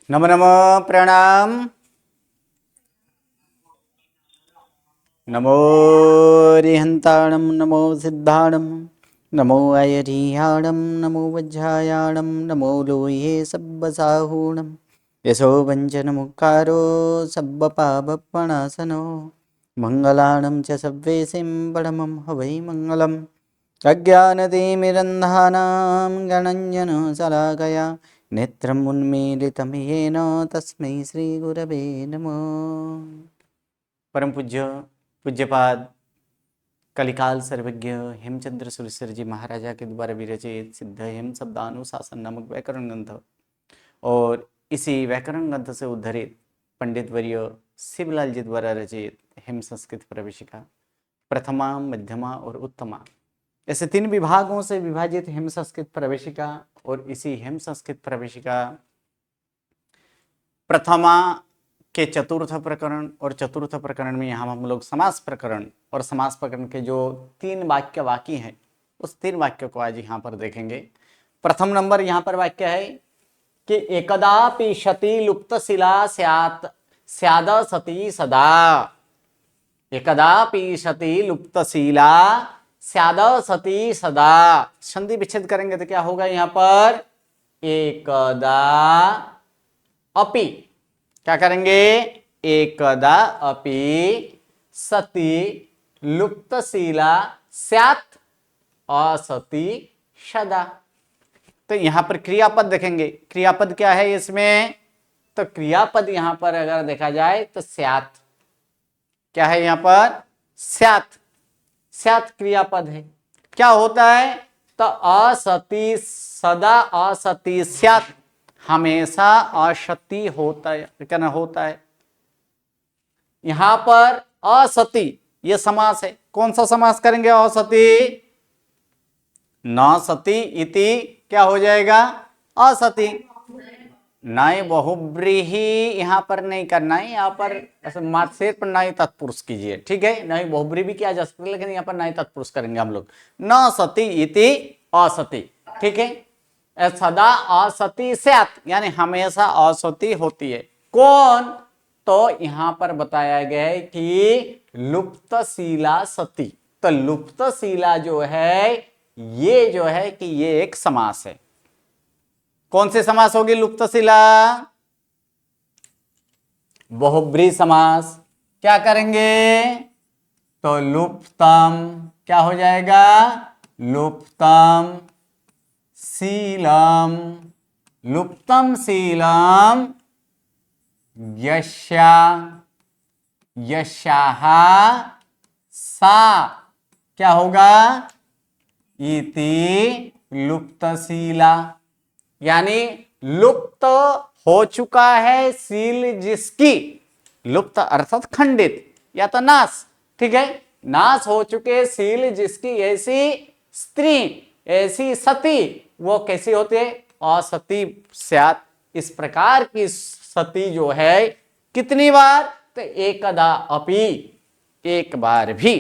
नमो नमो प्रणाम। नमो रिहंताणं नमो सिद्धाणं नमो अयरिहाणं नमो वज्रायाणं नमो लोये सब्बसाहूणं यशो वञ्चनमुखारो सब्बपापपणासनो मङ्गलानं च सव्वेसिं परमं हवै मङ्गलम् अज्ञानतिमिरन्धानां गणञ्जनशलाकया नेत्रम् उन्मीलितं येन तस्मै श्रीगुरवे नमः। परम पूज्यपाद कलिकाल सर्वज्ञ हेमचंद्र सुरेश्वर जी महाराजा के द्वारा विरचित सिद्ध हेम शब्दानुशासन नामक व्याकरण ग्रंथ और इसी व्याकरण ग्रंथ से उद्धरित पंडित वर्य शिवलाल जी द्वारा रचित हेम संस्कृत प्रवेशिका प्रथमा, मध्यमा और उत्तमा, ऐसे 3 विभागों से विभाजित हेम संस्कृत प्रवेशिका और इसी हेम संस्कृत प्रवेशिका प्रथमा के चतुर्थ प्रकरण और चतुर्थ प्रकरण में यहाँ हम लोग समास प्रकरण और समास प्रकरण के जो 3 वाक्य बाकी हैं उस 3 वाक्यों को आज यहाँ पर देखेंगे। प्रथम नंबर यहाँ पर वाक्य है कि एकदापि शति लुप्त शिला स्यात् स्याद सती सदा। एकदापि शति लुप्त शिला स्याद सती सदा। संधि विच्छेद करेंगे तो क्या होगा यहाँ पर एकदा अपि, क्या करेंगे एकदा अपि सती लुप्तशीला स्यात् असती सदा। तो यहां पर क्रियापद देखेंगे, क्रियापद क्या है इसमें, तो क्रियापद यहां पर अगर देखा जाए तो स्यात्, क्या है यहां पर स्यात्, स्यात् क्रियापद है। क्या होता है तो असती सदा असती स्यात्, हमेशा असती होता है, क्या होता है। यहां पर असती ये समास है, कौन सा समास करेंगे असती, न सती इति क्या हो जाएगा असती। नए बहुब्रीही यहां पर नहीं करना है, यहां पर ऐसे मात्रेर पर नए तत्पुरुष कीजिए, ठीक है। नए बहुब्री भी किया जा सकता है लेकिन यहां पर नए तत्पुरुष करेंगे हम लोग। न सती इति असती, ठीक है। सदा असती स्यात् यानी हमेशा असती होती है। कौन, तो यहां पर बताया गया है कि लुप्तशीला सती। तो लुप्तशीला जो है ये जो है कि ये एक समास है। कौन से समास होगी लुप्तशीला, बहुब्री समास। क्या करेंगे तो लुप्तम, क्या हो जाएगा लुप्तम शीलम, लुप्तम शीलम यस्या यस्याः सा, क्या होगा इति लुप्तशीला, यानी लुप्त हो चुका है शील जिसकी, लुप्त अर्थात खंडित या तो नाश, ठीक है। नाश हो चुके शील जिसकी ऐसी स्त्री, ऐसी सती, वो कैसी होती है असती स्यात्। इस प्रकार की सती जो है कितनी बार तो एकदा अपि, एक बार भी,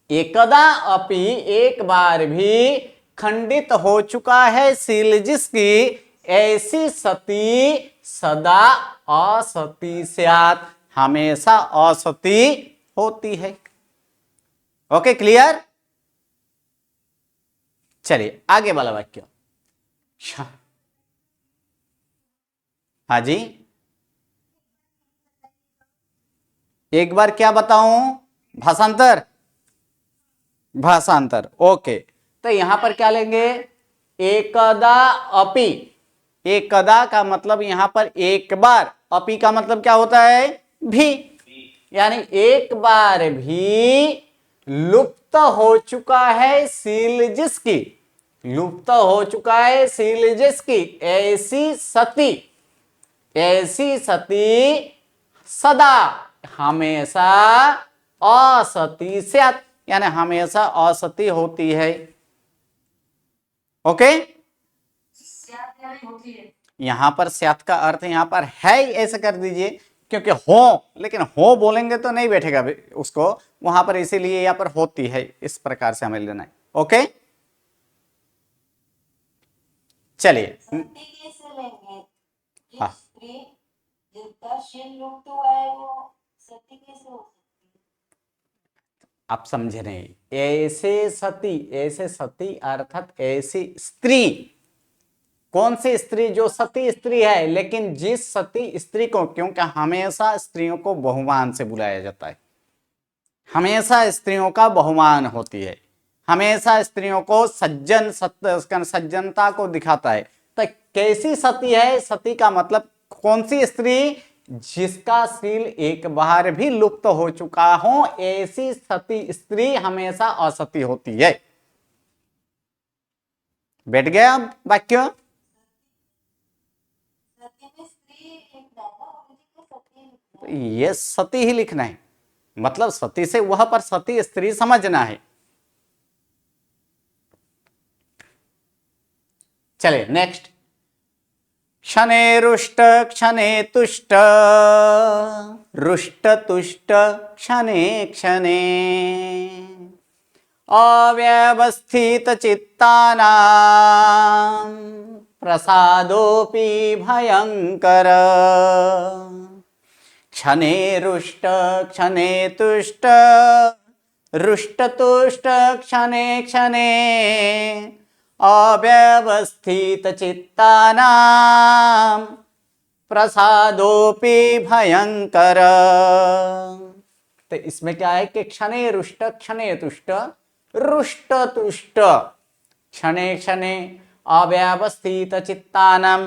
एकदा अपि एक बार भी खंडित हो चुका है शील जिसकी ऐसी सती सदा असती स्यात्, हमेशा असती होती है। Okay clear. चलिए आगे वाला वाक्य। हाँ जी, एक बार क्या बताऊं, भाषांतर, भाषांतर, ओके। तो यहां पर क्या लेंगे एकदा अपि, एकदा का मतलब यहां पर एक बार, अपि का मतलब क्या होता है भी, यानी एक बार भी लुप्त हो चुका है शील जिसकी, लुप्त हो चुका है शील जिसकी ऐसी सती, ऐसी सती सदा हमेशा असती स्यात्, यानी हमेशा असती होती है। ओके, यहां पर स्यात् का अर्थ यहां पर है ऐसे कर दीजिए, क्योंकि हो, लेकिन हो बोलेंगे तो नहीं बैठेगा उसको वहां पर, इसीलिए यहां पर होती है, इस प्रकार से हमें लेना है। ओके चलिए, हाँ लुप्त हुआ है वो सती कैसे हो सकती है? आप समझे नहीं। ऐसे सती अर्थात ऐसी स्त्री, कौन सी स्त्री? जो सती स्त्री है, लेकिन जिस सती स्त्री को, क्योंकि हमेशा स्त्रियों को बहुमान से बुलाया जाता है, हमेशा स्त्रियों का बहुमान होती है, हमेशा स्त्रियों को सज्जनता को दिखाता है। तो कैसी सती है? सती का मतलब कौन सी स्त्री? जिसका शील एक बार भी लुप्त हो चुका हो, ऐसी सती स्त्री हमेशा असती होती है। बैठ गया अब वाक्य? सती में स्त्री एक दादा और मुझे सती लिखना तो है। ये सती ही लिखना है, मतलब सती से वह पर सती स्त्री समझना है। चले नेक्स्ट। क्षणे रुष्ट क्षणे तुष्ट, रुष्ट तुष्ट क्षणे क्षणे, अव्यवस्थित चित्तानां प्रसादोऽपि भयंकर, क्षणे रुष्ट क्षणे तुष्ट, रुष्ट तुष्ट क्षणे क्षणे, अव्यवस्थित चित्तानां प्रसादोऽपि भयंकर। तो इसमें क्या है कि क्षणे रुष्ट क्षणे तुष्ट, रुष्ट तुष्ट क्षणे क्षणे, अव्यवस्थित चित्तानां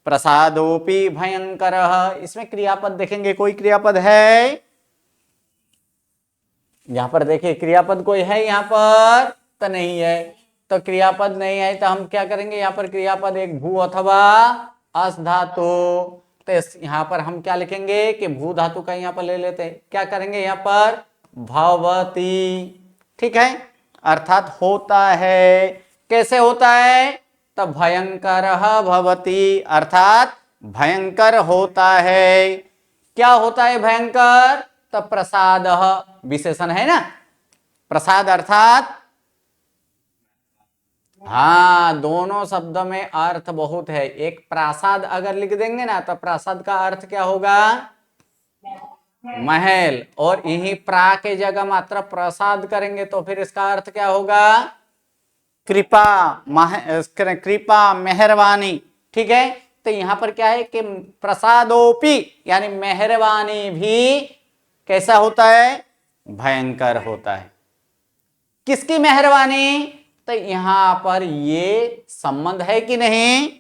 प्रसादोऽपि भयंकर। इसमें क्रियापद देखेंगे, कोई क्रियापद है? यहां पर देखिए क्रियापद कोई है यहां पर? तो नहीं है। तो क्रियापद नहीं है तो हम क्या करेंगे? यहाँ पर क्रियापद एक भू अथवा अस धातु। तो यहाँ पर हम क्या लिखेंगे कि भू धातु का यहाँ पर ले लेते हैं। क्या करेंगे यहाँ पर? भवती, ठीक है, अर्थात होता है। कैसे होता है? तो भयंकर भवती, अर्थात भयंकर होता है। क्या होता है भयंकर? तो प्रसाद, विशेषण है ना, प्रसाद अर्थात, हाँ, दोनों शब्दों में अर्थ बहुत है। एक प्रासाद अगर लिख देंगे ना तो प्रासाद का अर्थ क्या होगा? महल। और यही प्रा के जगह मात्र प्रसाद करेंगे तो फिर इसका अर्थ क्या होगा? कृपा, कृपा, मेहरबानी, ठीक है। तो यहां पर क्या है कि प्रसादोपि यानी मेहरबानी भी कैसा होता है? भयंकर होता है। किसकी मेहरबानी? तो यहां पर ये संबंध है कि नहीं?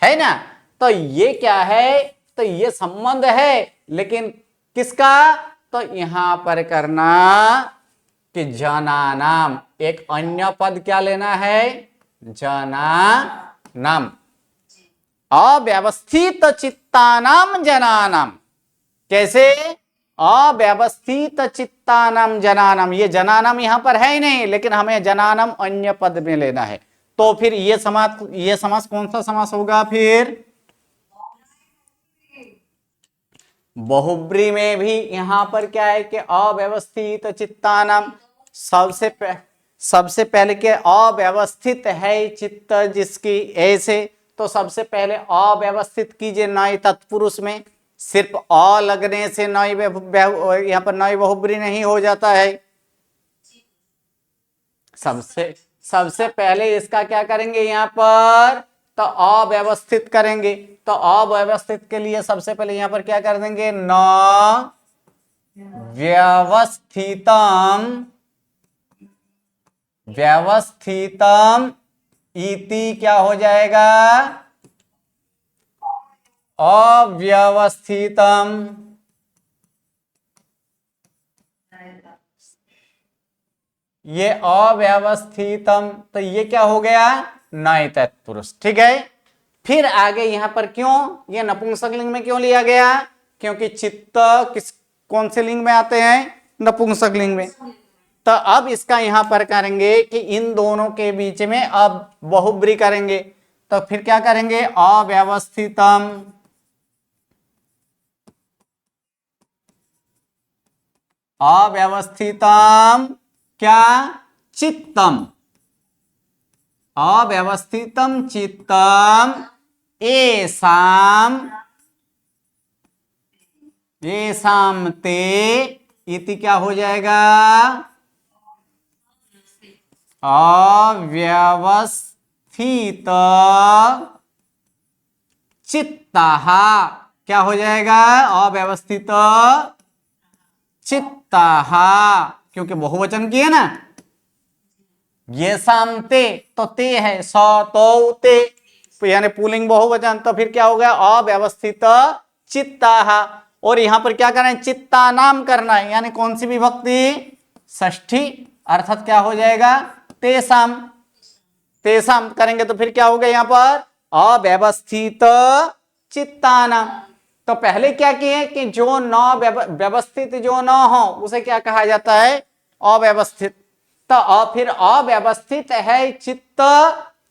है ना। तो ये क्या है? तो ये संबंध है, लेकिन किसका? तो यहां पर करना कि जनानाम, एक अन्य पद क्या लेना है? जनानाम, अव्यवस्थित चित्तानाम जनानाम। कैसे? अव्यवस्थित चित्तानाम जनानाम। ये जनानाम यहां पर है ही नहीं, लेकिन हमें जनानाम अन्य पद में लेना है। तो फिर ये समास कौन सा समास होगा? फिर बहुब्री में भी यहां पर क्या है कि अव्यवस्थित चित्तानाम, सबसे पहले के अव्यवस्थित है चित्त जिसकी, ऐसे तो सबसे पहले अव्यवस्थित कीजिए नए तत्पुरुष में। सिर्फ अ लगने से नई यहाँ पर नई बहुब्री नहीं हो जाता है। सबसे पहले इसका क्या करेंगे? यहाँ पर तो अव्यवस्थित करेंगे। तो अव्यवस्थित के लिए सबसे पहले यहाँ पर क्या कर देंगे? न व्यवस्थितम, व्यवस्थितम इति क्या हो जाएगा? अव्यवस्थितम। ये अव्यवस्थितम, तो ये क्या हो गया? नए तत्पुरुष, ठीक है। फिर आगे यहां पर क्यों ये नपुंसक लिंग में क्यों लिया गया? क्योंकि चित्त कौन से लिंग में आते हैं? नपुंसक लिंग में। तो अब इसका यहां पर करेंगे कि इन दोनों के बीच में अब बहुब्री करेंगे। तो फिर क्या करेंगे? अव्यवस्थितम, अव्यवस्थितम क्या? चित्तम, अव्यवस्थितम चित्तम एसाम येषाम ते इति क्या हो जाएगा? अव्यवस्थित चित्ताः। क्या हो जाएगा? अव्यवस्थित चित्ताः, क्योंकि बहुवचन की है ना। ये सामते तो ते है, स तो ते, यानी पुल्लिंग बहुवचन, तो फिर क्या हो गया? अव्यवस्थित चित्ताः। और यहां पर क्या करना है? चित्ता नाम करना है, यानी कौन सी विभक्ति? षष्ठी, अर्थात क्या हो जाएगा? तेसाम। तेसाम करेंगे तो फिर क्या होगा यहां पर? अव्यवस्थित चित्तानाम। तो पहले क्या किए कि जो न व्यवस्थित जो न हो उसे क्या कहा जाता है? अव्यवस्थित। तो फिर अव्यवस्थित है चित्त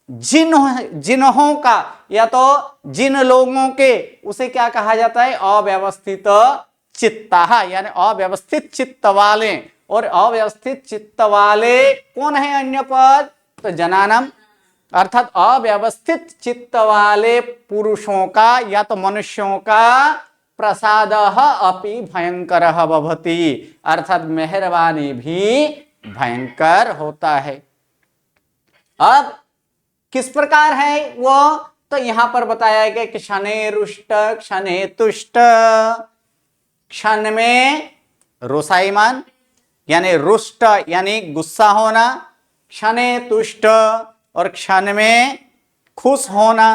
जिन्हों का, या तो जिन लोगों के, उसे क्या कहा जाता है? अव्यवस्थित चित्ता, यानी अव्यवस्थित चित्त वाले। और अव्यवस्थित चित्त वाले कौन है? अन्य पद तो जनानम, अर्थात अव्यवस्थित चित्त वाले पुरुषों का या तो मनुष्यों का प्रसाद अपि भयंकर भवति, अर्थात मेहरबानी भी भयंकर होता है। अब किस प्रकार है वो? तो यहां पर बताया गया कि क्षणे रुष्ट क्षणे तुष्ट, क्षण में रोसाईमान यानी रुष्ट यानी गुस्सा होना, क्षणे तुष्ट और क्षण में खुश होना।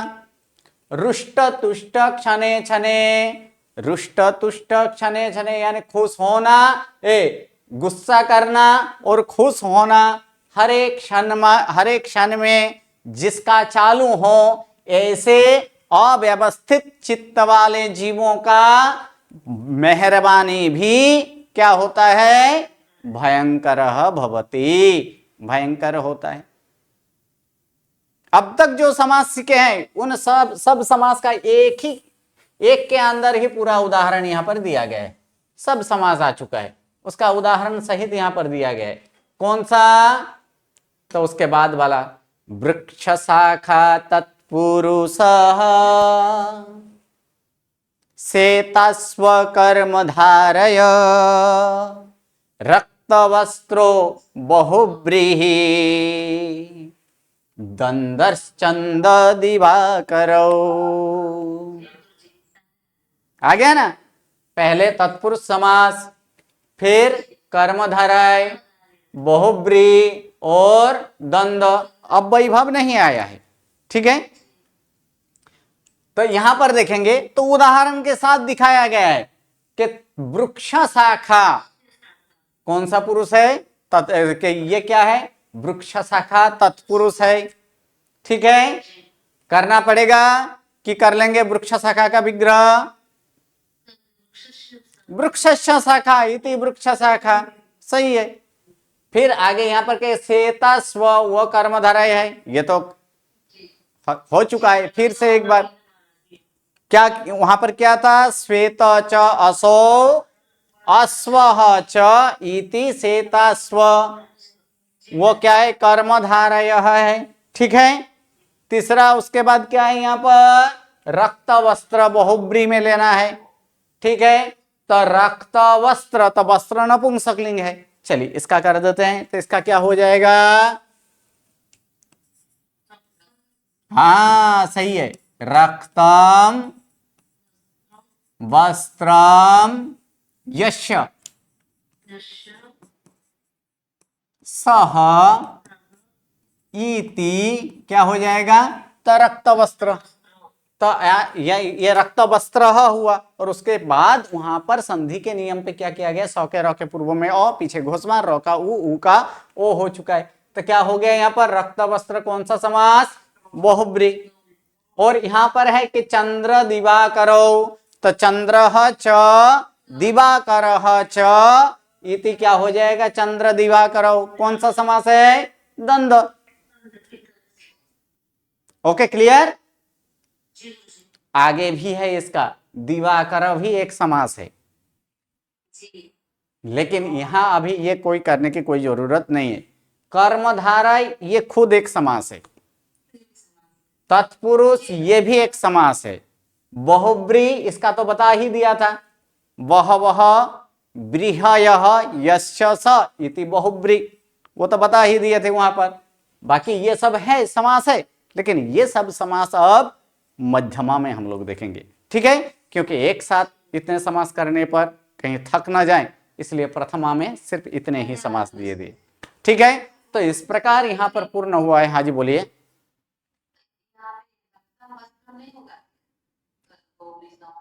रुष्ट तुष्ट क्षणे क्षणे, रुष्ट तुष्ट क्षणे क्षणे यानी खुश होना, गुस्सा करना और खुश होना हर एक क्षण में जिसका चालू हो, ऐसे अव्यवस्थित चित्त वाले जीवों का मेहरबानी भी क्या होता है? भयंकर भवति, भयंकर होता है। अब तक जो समास सीखे हैं उन सब समास का एक के अंदर ही पूरा उदाहरण यहां पर दिया गया है। सब समास आ चुका है, उसका उदाहरण सहित यहां पर दिया गया है। कौन सा? तो उसके बाद वाला, वृक्ष शाखा तत्पुरुषः सेतस्व कर्मधारय रक्तवस्त्रो बहुव्रीहि दंदर्श्चंद दिवाकरौ। आ गया ना? पहले तत्पुरुष समास, फिर कर्मधारय, बहुव्रीहि और दंड। अब वैभव नहीं आया है, ठीक है। तो यहां पर देखेंगे तो उदाहरण के साथ दिखाया गया है कि वृक्ष शाखा कौन सा पुरुष है? कि ये क्या है? वृक्ष शाखा तत्पुरुष है, ठीक है। करना पड़ेगा कि कर लेंगे वृक्ष शाखा का विग्रह, वृक्ष शाखा इति वृक्ष शाखा, सही है। फिर आगे यहां पर के सेता स्व वो कर्मधारय है, ये तो हो चुका है। फिर से एक बार क्या वहां पर क्या था? श्वेत च असो अश्वः च इति सेता स्व, वो क्या है? कर्मधारय है, ठीक है। तीसरा उसके बाद क्या है? यहां पर रक्त वस्त्र बहुब्री में लेना है, ठीक है। तो रक्त वस्त्र, तो वस्त्र नपुंसकलिंग है। चलिए इसका कर देते हैं, तो इसका क्या हो जाएगा? हाँ सही है, रक्तम वस्त्रम यस्य सह इति क्या हो जाएगा? तो रक्त वस्त्र। तो ये रक्त वस्त्र हुआ, और उसके बाद वहां पर संधि के नियम पे क्या किया गया? सौ के र के पूर्व में ओ, पीछे घोषमान, रो का ऊ का ओ हो चुका है। तो क्या हो गया यहाँ पर? रक्त वस्त्र कौन सा समास? बहुब्रीहि। और यहां पर है कि चंद्र दिवाकरौ, तो चंद्र च दिवाकर च इति क्या हो जाएगा? चंद्र दिवाकरौ। कौन सा समास है? द्वंद। Okay clear? आगे भी है इसका, दिवाकर भी एक समास है, लेकिन यहां अभी ये कोई करने की कोई जरूरत नहीं है। कर्मधारय ये खुद एक समास है, तत्पुरुष ये भी एक समास है, बहुब्रीहि इसका तो बता ही दिया था, बहवः बृहयः यश्च स इति बहुब्री, वो तो बता ही दिए थे वहां पर। बाकी ये सब है समास है, लेकिन ये सब समास अब मध्यमा में हम लोग देखेंगे, ठीक है, क्योंकि एक साथ इतने समास करने पर कहीं थक ना जाए, इसलिए प्रथमा में सिर्फ इतने ही समास दिए दिए, ठीक है। तो इस प्रकार यहां पर पूर्ण हुआ है। हाँ जी बोलिए। नहीं होगा तो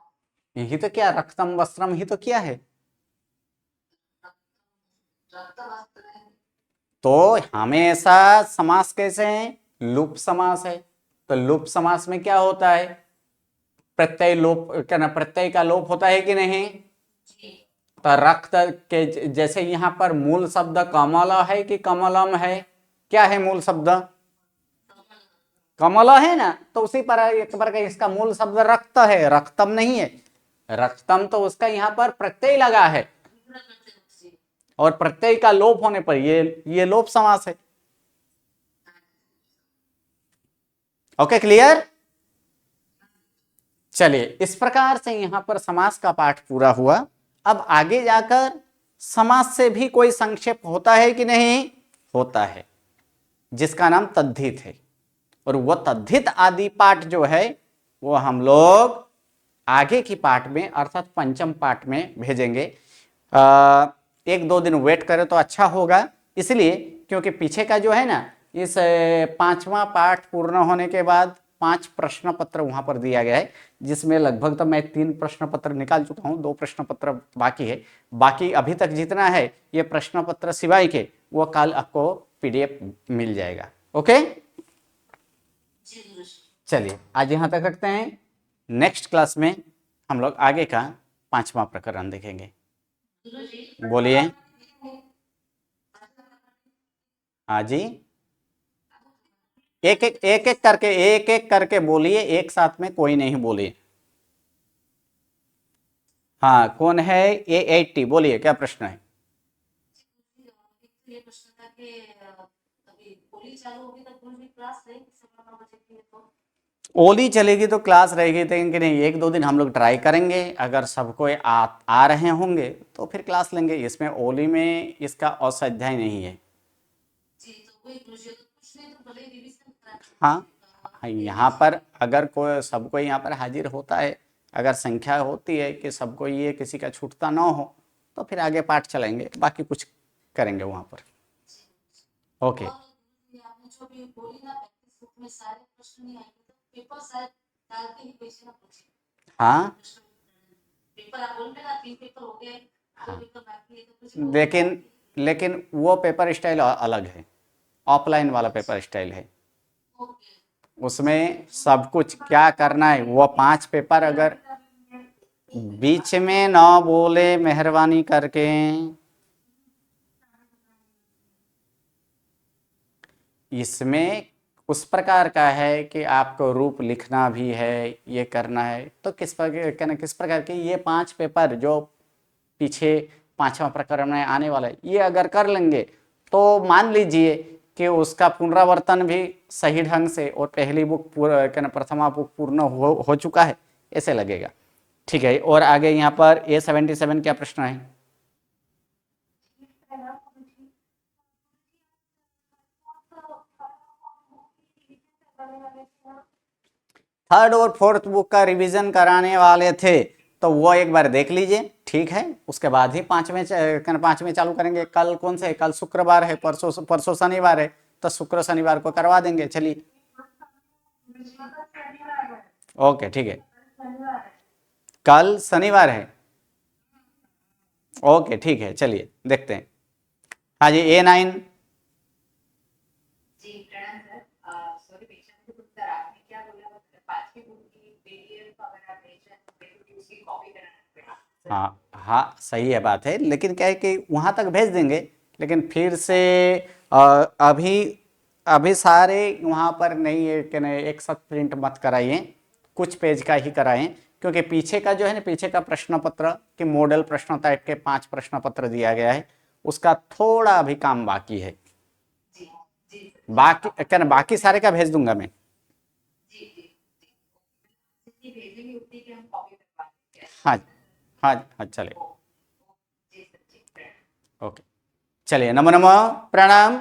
यही तो क्या, रक्तम वस्त्रम ही तो क्या है। रक्त वस्त्र है। तो हमेशा समास कैसे है, लुप समास है। तो लुप समास में क्या होता है, प्रत्यय लोप, क्या ना, प्रत्यय का लोप होता है कि नहीं। जी तो रक्त के जैसे यहां पर मूल शब्द कमल है कि कमलम है, क्या है मूल शब्द, कमल है ना। तो उसी पर एक बार का इसका मूल शब्द रक्त है, रक्तम नहीं है। रक्तम तो उसका यहां पर प्रत्यय लगा है, और प्रत्यय का लोप होने पर ये लोप समास है। Okay clear. चलिए, इस प्रकार से यहां पर समास का पाठ पूरा हुआ। अब आगे जाकर समास से भी कोई संक्षेप होता है कि नहीं, होता है, जिसका नाम तद्धित है। और वह तद्धित आदि पाठ जो है वो हम लोग आगे की पाठ में अर्थात पंचम पाठ में भेजेंगे। एक दो दिन वेट करें तो अच्छा होगा, इसलिए क्योंकि पीछे का जो है ना, इस पांचवा पाठ पूर्ण होने के बाद 5 प्रश्न पत्र वहां पर दिया गया है, जिसमें लगभग तो मैं 3 प्रश्न पत्र निकाल चुका हूं, 2 प्रश्न पत्र बाकी है। बाकी अभी तक जितना है ये प्रश्न पत्र सिवाय के, वो कल आपको PDF मिल जाएगा। ओके, जी गुरुजी। चलिए आज यहां तक रखते हैं। नेक्स्ट क्लास में हम लोग आगे का 5वां प्रकरण देखेंगे। गुरुजी बोलिए। हाँ जी, एक एक करके बोलिए, एक साथ में कोई नहीं बोलिए। हाँ, कौन है A80, बोलिए क्या प्रश्न है। ये प्रश्न था कि अभी होली चालू होगी तो गुरुजी क्लास रहेगी सुबह 9 बजे की तो ओली चलेगी तो क्लास रहेगी, लेकिन नहीं, एक दो दिन हम लोग ट्राई करेंगे। अगर सबको आ रहे होंगे तो फिर क्लास लेंगे। इसमें ओली में इसका असाध्याय नहीं है। जी तो वही गुरुजी तो कुछ नहीं तो भले रिवीजन करा। हाँ, यहाँ पर अगर कोई सबको यहाँ पर हाजिर होता है, अगर संख्या होती है कि सबको ये किसी का छूटता ना हो, तो फिर आगे पाठ चलाएंगे, बाकी कुछ करेंगे वहाँ पर। ओके। और गुरुजी आपने जो भी बोली ना प्रैक्टिस बुक में सारे प्रश्न नहीं आएंगे तो पेपर शायद डाल के ही भेजना पूछे। हाँ, पेपर आप बोल रहे ना 3 पेपर हो गए, 2 पेपर बाकी है तो कुछ लेकिन लेकिन वो पेपर स्टाइल अलग है, ऑफलाइन वाला पेपर स्टाइल है। ओके उसमें सब कुछ क्या करना है, वो 5 पेपर अगर बीच में ना बोले मेहरबानी करके। इसमें उस प्रकार का है कि आपको रूप लिखना भी है, ये करना है, तो किस प्रकार के ये 5 पेपर जो पीछे 5वां प्रकरण में आने वाला है, ये अगर कर लेंगे तो मान लीजिए कि उसका पुनरावर्तन भी सही ढंग से, और पहली बुक प्रथमा बुक पूर्ण हो चुका है, ऐसे लगेगा। ठीक है, और आगे यहाँ पर A77 क्या प्रश्न है। थर्ड और फोर्थ बुक का रिवीजन कराने वाले थे, तो वो एक बार देख लीजिए, ठीक है। उसके बाद ही पांचवें चालू करेंगे। कल कौन से, कल शुक्रवार है, परसों शनिवार है, तो शुक्र शनिवार को करवा देंगे। चलिए, ओके ठीक है, कल शनिवार है। ओके ठीक है, चलिए देखते हैं। हाँ जी, A9। जी प्रणाम सर सॉरी पेशेंट को सर आपने क्या बोला 5वीं बुक की PDF अगर आप भेज रहे हैं तो मेरे को उसकी कॉपी कराना पड़ेगा। हाँ हाँ, सही है, बात है, लेकिन क्या है कि वहाँ तक भेज देंगे, लेकिन फिर से अभी अभी सारे वहाँ पर नहीं है कि नहीं, एक साथ प्रिंट मत कराइए, कुछ पेज का ही कराएं, क्योंकि पीछे का जो है ना, पीछे का प्रश्न पत्र के मॉडल प्रश्न टाइप के 5 प्रश्न पत्र दिया गया है, उसका थोड़ा अभी काम बाकी है। जी जी बाकी क्या ना, बाकी सारे का भेज दूंगा मैं। जी जी जितनी भेजेंगे उतनी की हम कॉपी करवा देंगे। हाँ हाँ हाँ चलिए जी सर जी ओके चलिए नमो नमः प्रणाम।